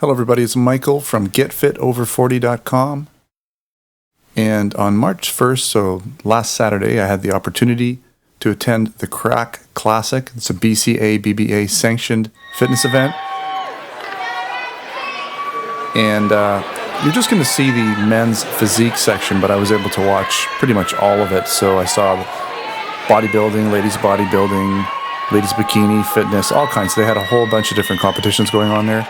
Hello everybody, it's Michael from GetFitOver40.com. And on March 1st, so last Saturday, I had the opportunity to attend the Krack Klassic. It's a BCABBA Sanctioned fitness event. And you're just going to see the men's physique section, but I was able to watch pretty much all of it. So I saw bodybuilding, ladies bikini, fitness, all kinds. They had a whole bunch of different competitions going on there.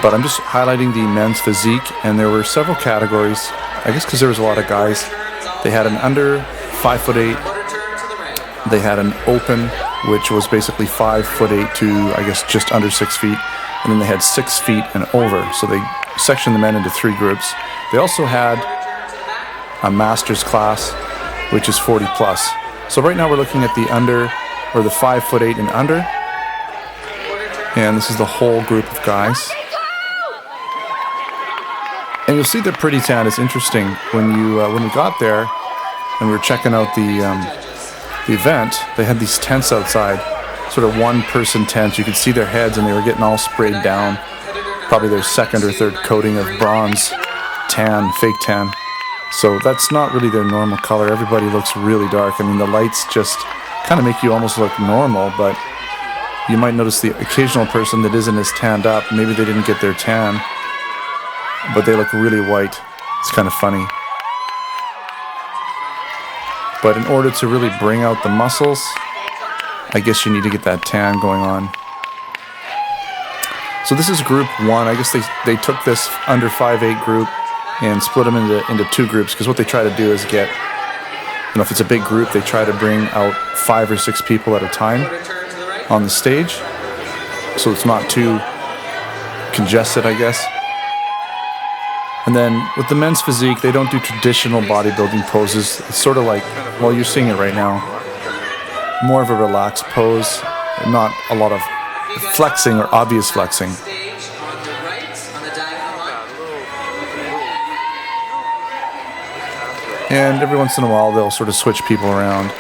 But I'm just highlighting the men's physique, and there were several categories, I guess because there was a lot of guys. They had an under 5'8", they had an open, which was basically 5'8" to, I guess, just under 6 feet, and then they had 6 feet and over, so they sectioned the men into 3 groups. They also had a master's class, which is 40 plus. So right now we're looking at the under, or the 5'8" and under, and this is the whole group of guys. And you'll see they're pretty tan. It's interesting when we got there and we were checking out the event. They had these tents outside, sort of one-person tents. You could see their heads, and they were getting all sprayed down. Probably their second or third coating of bronze tan, fake tan. So that's not really their normal color. Everybody looks really dark. I mean, the lights just kind of make you almost look normal, but you might notice the occasional person that isn't as tanned up. Maybe they didn't get their tan, but they look really white. It's kind of funny. But in order to really bring out the muscles, I guess you need to get that tan going on. So this is group 1. I guess they took this under 5'8" group and split them into 2 groups, because what they try to do is get, if it's a big group, they try to bring out 5 or 6 people at a time on the stage, so it's not too congested, I guess. And then with the men's physique, they don't do traditional bodybuilding poses. It's sort of like, well, you're seeing it right now, more of a relaxed pose, not a lot of flexing or obvious flexing. And every once in a while, they'll sort of switch people around.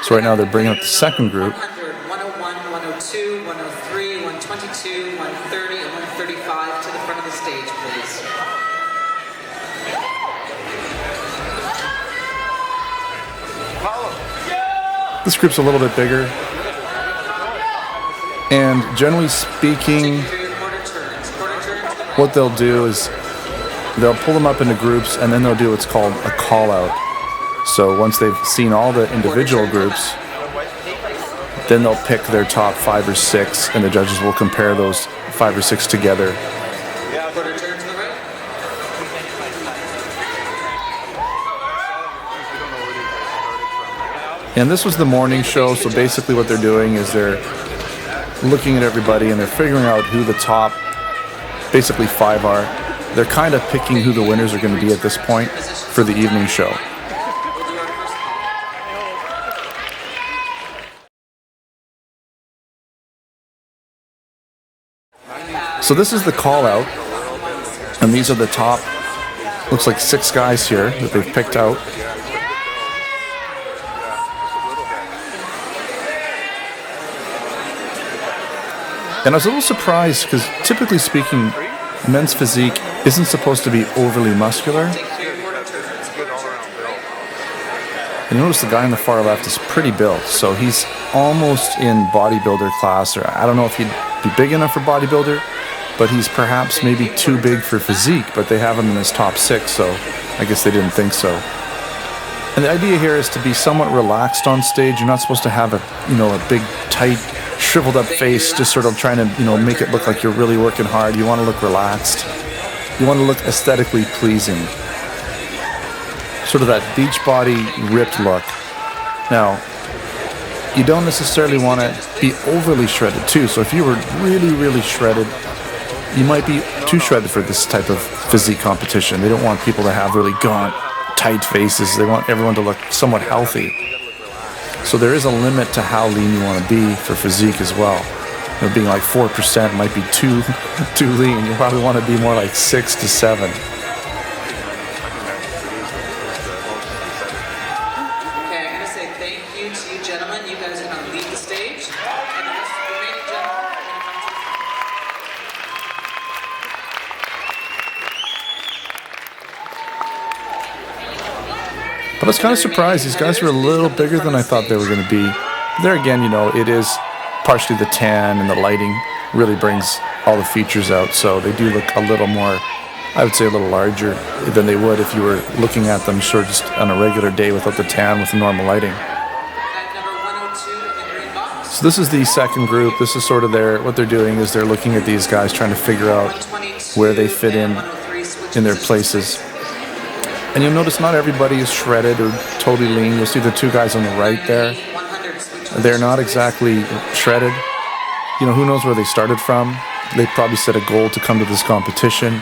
So right now, they're bringing up the second group. 101, 102, 103, 122, 130, and 135 to the front of the stage, please. This group's a little bit bigger, and generally speaking, what they'll do is they'll pull them up into groups, and then they'll do what's called a call out. So once they've seen all the individual groups, then they'll pick their top 5 or 6, and the judges will compare those 5 or 6 together. And this was the morning show, so basically what they're doing is they're looking at everybody and they're figuring out who the top, basically 5 are. They're kind of picking who the winners are going to be at this point for the evening show. So this is the call out, and these are the top, looks like 6 guys here that they've picked out. And I was a little surprised because, typically speaking, men's physique isn't supposed to be overly muscular. And notice the guy on the far left is pretty built, so he's almost in bodybuilder class, or I don't know if he'd be big enough for bodybuilder, but he's perhaps maybe too big for physique, but they have him in his top 6, so I guess they didn't think so. And the idea here is to be somewhat relaxed on stage. You're not supposed to have a big, tight, shriveled up face, just sort of trying to, make it look like you're really working hard. You want to look relaxed. You want to look aesthetically pleasing. Sort of that beach body ripped look. Now, you don't necessarily want to be overly shredded too. So if you were really, really shredded, you might be too shredded for this type of physique competition. They don't want people to have really gaunt, tight faces. They want everyone to look somewhat healthy. So there is a limit to how lean you want to be for physique as well. Being like 4% might be too lean. You probably want to be more like 6 to 7. Okay, I'm going to say thank you to you gentlemen. You guys are going to leave the stage. And the remaining gentlemen are going to I was kind of surprised. These guys were a little bigger than I thought they were going to be. There again, you know, it is partially the tan and the lighting really brings all the features out. So they do look a little more, I would say a little larger than they would if you were looking at them sort of just on a regular day without the tan with the normal lighting. So this is the second group. This is sort of what they're doing is they're looking at these guys trying to figure out where they fit in their places. And you'll notice not everybody is shredded or totally lean. You'll see the two guys on the right there. They're not exactly shredded. You know, who knows where they started from. They probably set a goal to come to this competition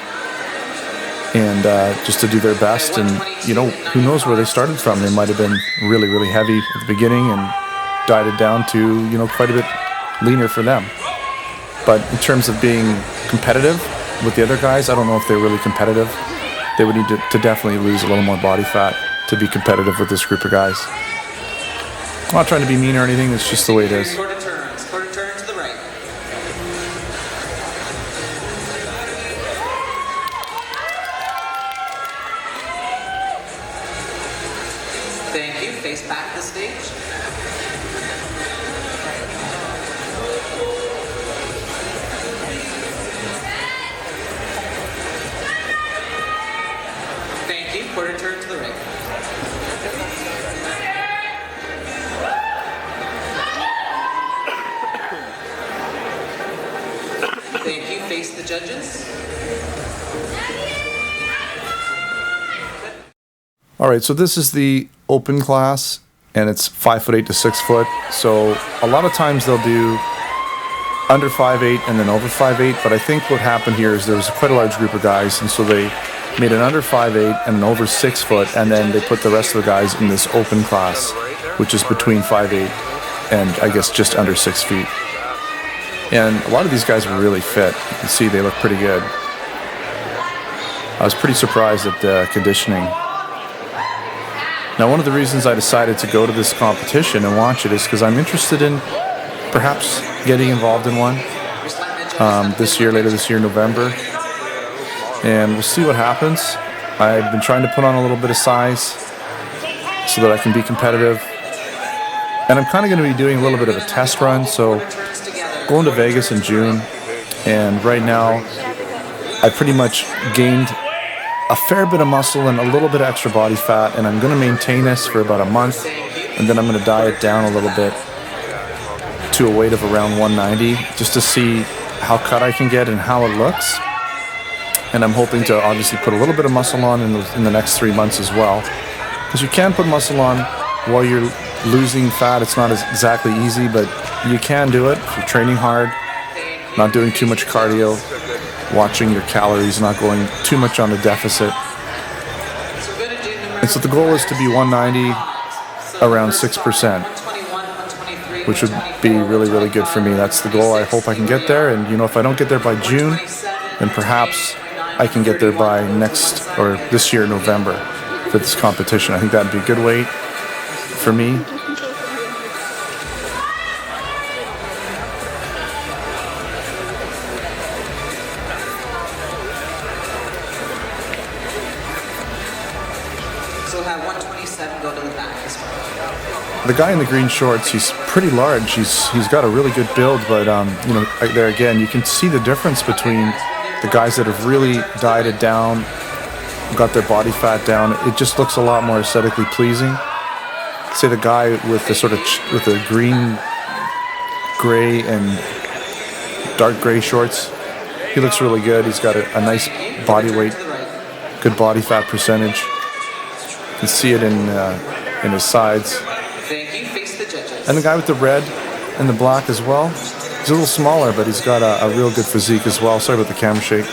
and just to do their best. And, you know, who knows where they started from. They might have been really, really heavy at the beginning and dieted down to, you know, quite a bit leaner for them. But in terms of being competitive with the other guys, I don't know if they're really competitive. They would need to definitely lose a little more body fat to be competitive with this group of guys. I'm not trying to be mean or anything, it's just the way it is. Quarter turn to the right. Thank you. Face back to the stage. Thank you. Quarter turn to the right. Thank you. Face the judges. All right, so this is the open class, and it's 5'8" to 6 foot. So a lot of times they'll do under 5'8" and then over 5'8", but I think what happened here is there was quite a large group of guys, and so they made an under 5'8" and an over 6 foot, and then they put the rest of the guys in this open class, which is between 5'8" and I guess just under 6 feet. And a lot of these guys were really fit. You can see they look pretty good. I was pretty surprised at the conditioning. Now, one of the reasons I decided to go to this competition and watch it is because I'm interested in perhaps getting involved in one later this year, November. And we'll see what happens. I've been trying to put on a little bit of size so that I can be competitive. And I'm kind of going to be doing a little bit of a test run. So going to Vegas in June, and right now I pretty much gained a fair bit of muscle and a little bit of extra body fat, and I'm going to maintain this for about a month, and then I'm going to diet down a little bit to a weight of around 190 just to see how cut I can get and how it looks. And I'm hoping to obviously put a little bit of muscle on in the next 3 months as well, because you can put muscle on while you're losing fat. It's not exactly easy, but you can do it if you're training hard, not doing too much cardio, watching your calories, not going too much on the deficit. And so the goal is to be 190 around 6%, which would be really, really good for me. That's the goal. I hope I can get there. And, you know, if I don't get there by June, then perhaps I can get there by this year, November, for this competition. I think that'd be a good weight for me. The guy in the green shorts, he's pretty large. He's got a really good build, but you know, there again, you can see the difference between the guys that have really dieted down, got their body fat down. It just looks a lot more aesthetically pleasing. Say the guy with the with the green, gray, and dark gray shorts, he looks really good. He's got a nice body weight, good body fat percentage. You can see it in his sides. And the guy with the red and the black as well, he's a little smaller, but he's got a real good physique as well. Sorry about the camera shake.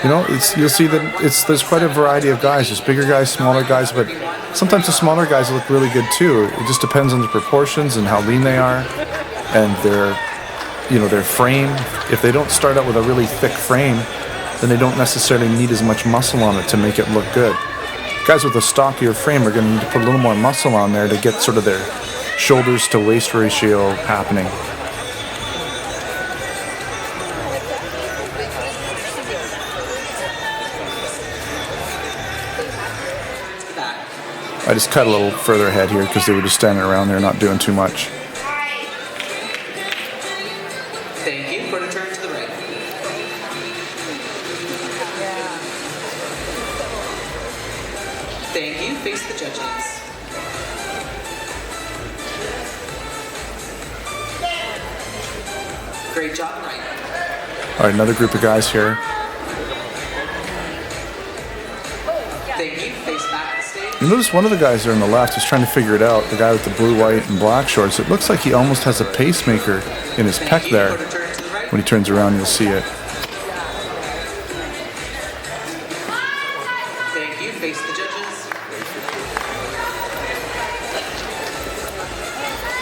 You know, you'll see that there's quite a variety of guys. There's bigger guys, smaller guys, but sometimes the smaller guys look really good too. It just depends on the proportions and how lean they are, and their frame. If they don't start out with a really thick frame, then they don't necessarily need as much muscle on it to make it look good. Guys with a stockier frame are going to need to put a little more muscle on there to get sort of their shoulders to waist ratio happening. I just cut a little further ahead here because they were just standing around there not doing too much. Thank you. Quarter turn to the right. Thank you. Face the judges. Great job, right. All right, another group of guys here. Thank you. Face back to the stage. You notice one of the guys there on the left is trying to figure it out, the guy with the blue, white, and black shorts. It looks like he almost has a pacemaker in his pec there. Quarter turn to the right. When he turns around, you'll see it. Thank you. Face the judges.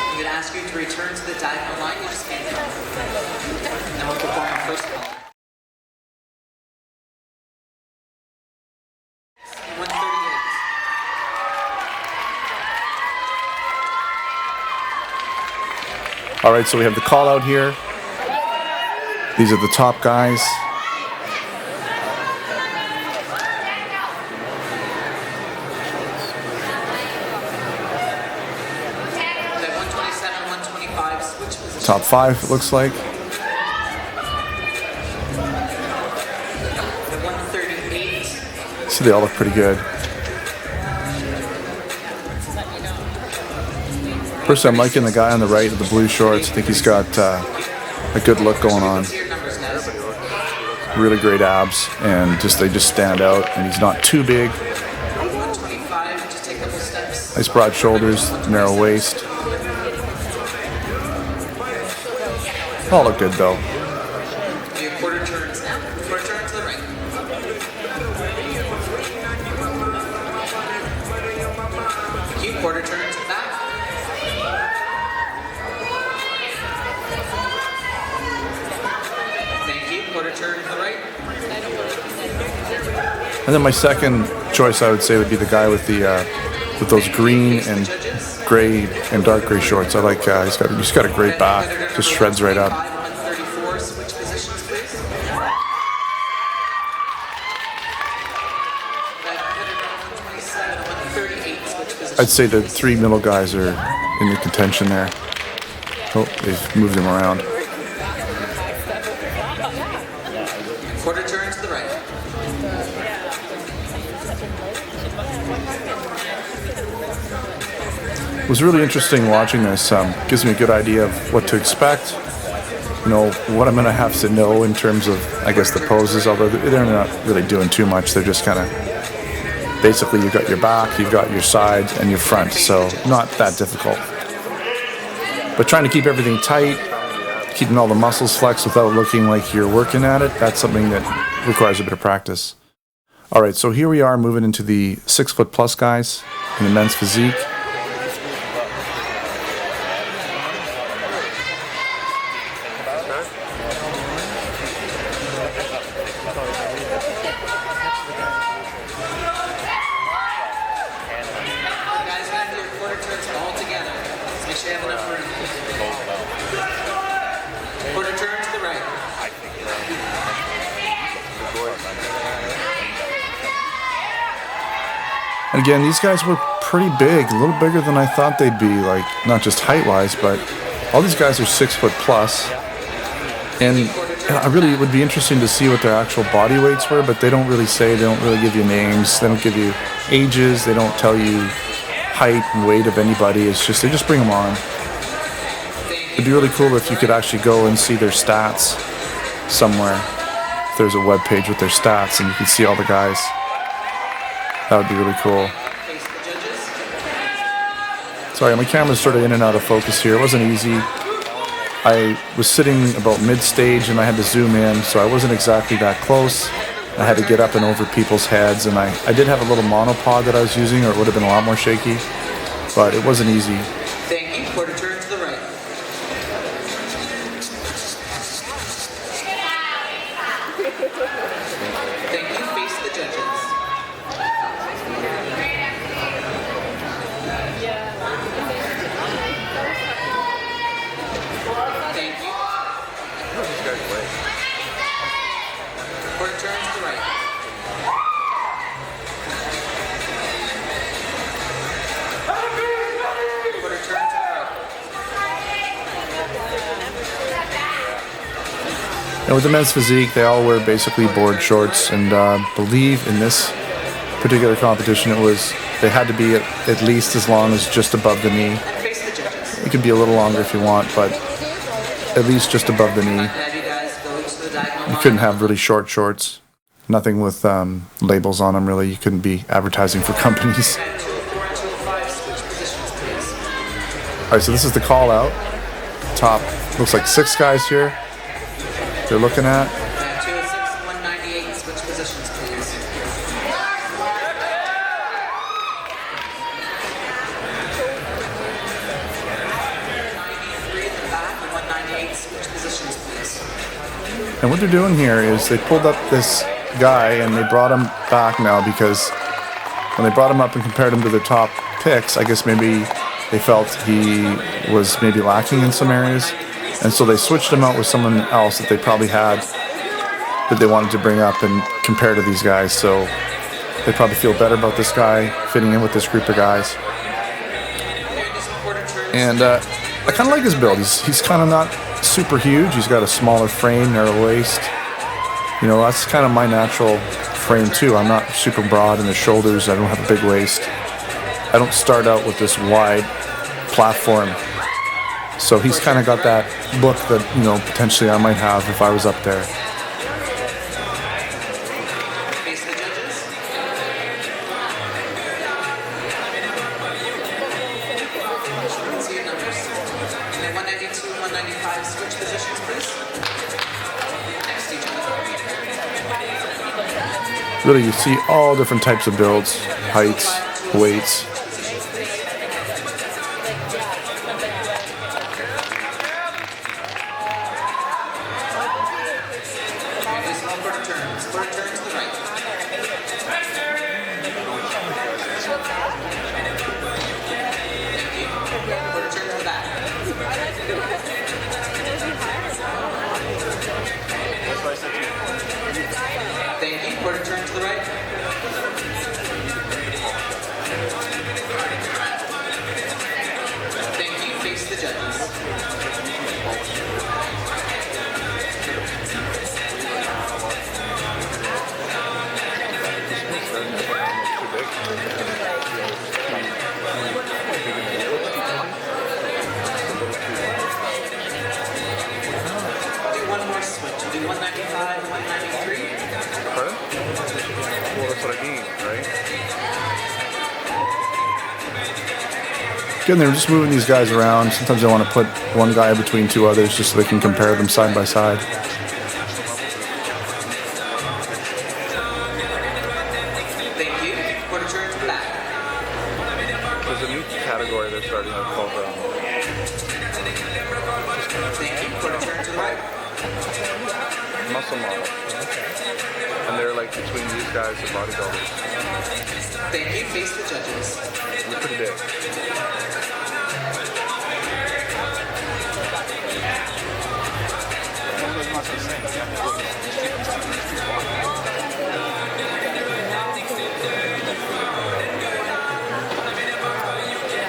I'm going to ask you to return to the diagonal line. You just can't come. And we'll perform our first call. 138. All right, so we have the call out here. These are the top guys. At 127, 125, switch position. Top 5, it looks like. At 138. So they all look pretty good. Personally, I'm liking the guy on the right with the blue shorts. I think he's got a good look going on. Really great abs, and they just stand out. And he's not too big. 125, just take a couple steps. Nice broad shoulders, narrow waist. All look good though. Your quarter turns now. Quarter turn to the right. Thank you. Quarter turn to the back. Thank you. Quarter turn to the right. And then my second choice, I would say, would be the guy with the with those green and gray and dark gray shorts. I like. He's got a great back. Just shreds right up. 134. Switch positions, please. Back 127, 138. Switch positions. I'd say the 3 middle guys are in the contention there. Oh, they've moved him around. Quarter turn to the right. It was really interesting watching this. Gives me a good idea of what to expect. You know, what I'm going to have to know in terms of, I guess, the poses, although they're not really doing too much. They're just kind of, basically, you've got your back, you've got your sides, and your front, so not that difficult. But trying to keep everything tight, keeping all the muscles flexed without looking like you're working at it, that's something that requires a bit of practice. All right, so here we are moving into the 6 foot plus guys in the men's physique. Guys, back to your quarter turns all together. Let's make sure you have enough room. Quarter turn to the right. And again, these guys were pretty big, a little bigger than I thought they'd be, like not just height-wise, but all these guys are 6 foot plus. And I really, it would be interesting to see what their actual body weights were, but they don't really say, they don't really give you names, they don't give you ages, they don't tell you height and weight of anybody. It's just, they just bring them on. It'd be really cool if you could actually go and see their stats somewhere. If there's a web page with their stats and you can see all the guys. That would be really cool. Face the judges. Sorry, my camera's sort of in and out of focus here. It wasn't easy. I was sitting about mid-stage and I had to zoom in, so I wasn't exactly that close. I had to get up and over people's heads, and I did have a little monopod that I was using, or it would have been a lot more shaky, but it wasn't easy. Thank you. Quarter turn to the right. Thank you. Face the judges. Thank you. Quarter turn to the right. And with the men's physique, they all wear basically board shorts, and believe in this particular competition they had to be at least as long as just above the knee. It could be a little longer if you want, but at least just above the knee. You couldn't have really short shorts. Nothing with labels on them, really. You couldn't be advertising for companies. All right, so this is the call out. Top, looks like 6 guys here. They're looking at. 206, 198, switch positions, please. 93 at the back, and 198, switch positions, please. And what they're doing here is they pulled up this guy and they brought him back now, because when they brought him up and compared him to the top picks, I guess maybe they felt he was maybe lacking in some areas. And so they switched him out with someone else that they probably had that they wanted to bring up and compare to these guys. So they probably feel better about this guy fitting in with this group of guys. And I kind of like his build. He's kind of not super huge. He's got a smaller frame, narrow waist. You know, that's kind of my natural frame too. I'm not super broad in the shoulders. I don't have a big waist. I don't start out with this wide platform. So he's kind of got that look that, you know, potentially I might have if I was up there. Face the judges. See your numbers. And then 192, 195, switch positions, please. Next to each other. Really, you see all different types of builds, heights, weights. Thank you. Quarter turn to the right. Thank you. Face the judges. Do one more switch. Do 195, 193. Pardon? Well, that's what I mean, right? Again, they're just moving these guys around. Sometimes they want to put one guy between 2 others just so they can compare them side by side. Thank you. Quarter turn to the back. There's a new category they're starting out called Thank you. Quarter turn to the right. muscle model. And they're like between these guys and bodybuilders. Thank you. Face the judges. They're pretty big.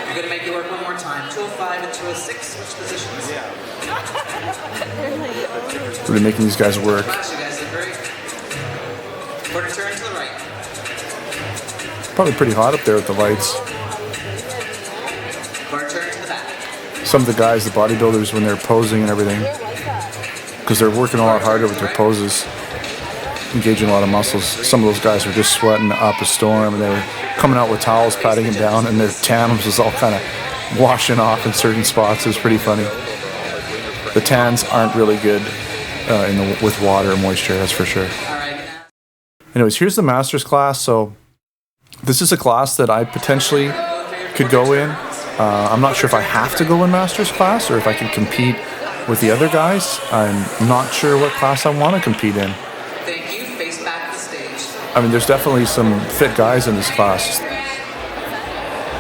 I'm going to make you work one more time. 205 and 206. Switch positions. Yeah. Really making these guys work. You guys did great. Quarter turn to the right. Probably pretty hot up there with the lights. Quarter turn to the back. Some of the guys, the bodybuilders, when they're posing and everything, because they're working a lot harder with their poses, engaging a lot of muscles. Some of those guys were just sweating up a storm, and they were coming out with towels, patting them down, and their tans was all kind of washing off in certain spots. It was pretty funny. The tans aren't really good with water and moisture, that's for sure. All right. Anyways, here's the master's class. So this is a class that I potentially could go in. I'm not sure if I have to go in master's class or if I can compete with the other guys. I'm not sure what class I want to compete in. Thank you. Face back to the stage. I mean, there's definitely some fit guys in this class,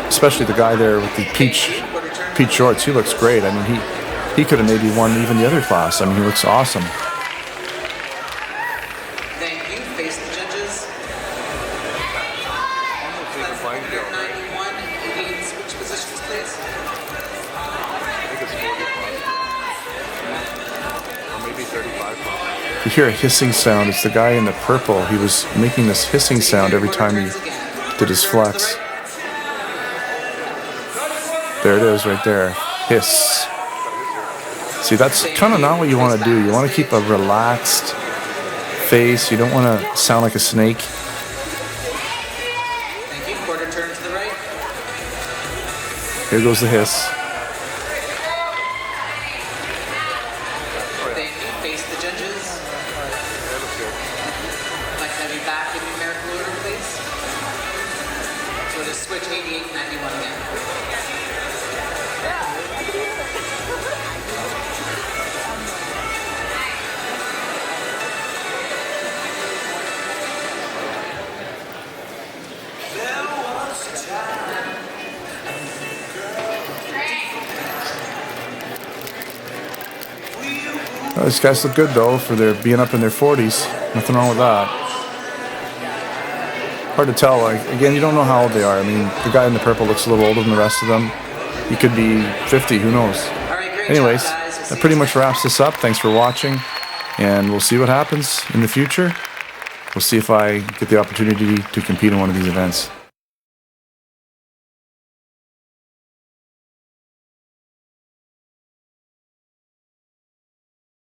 especially the guy there with the peach shorts. He looks great. I mean, he could have maybe won even the other class. I mean, he looks awesome. Thank you. Face the judges. 91 and 88. Switch positions, please. I think it's 40 plus. Or maybe 35 plus. You hear a hissing sound. It's the guy in the purple. He was making this hissing sound every time he did his flex. There it is right there. Hiss. See, that's kind of not what you want to do. You want to keep a relaxed face. You don't want to sound like a snake. Thank you. Quarter turn to the right. Here goes the hiss. Thank you. Face the judges. I'd like to have you back in numerical order, please. So we'll just switch 88 and 91 again. These guys look good though for their being up in their 40s. Nothing wrong with that. Hard to tell. Like, again, you don't know how old they are. I mean, the guy in the purple looks a little older than the rest of them. He could be 50. Who knows? All right, great Anyways, job, guys. that pretty much wraps this up. Thanks for watching, and we'll see what happens in the future. We'll see if I get the opportunity to compete in one of these events.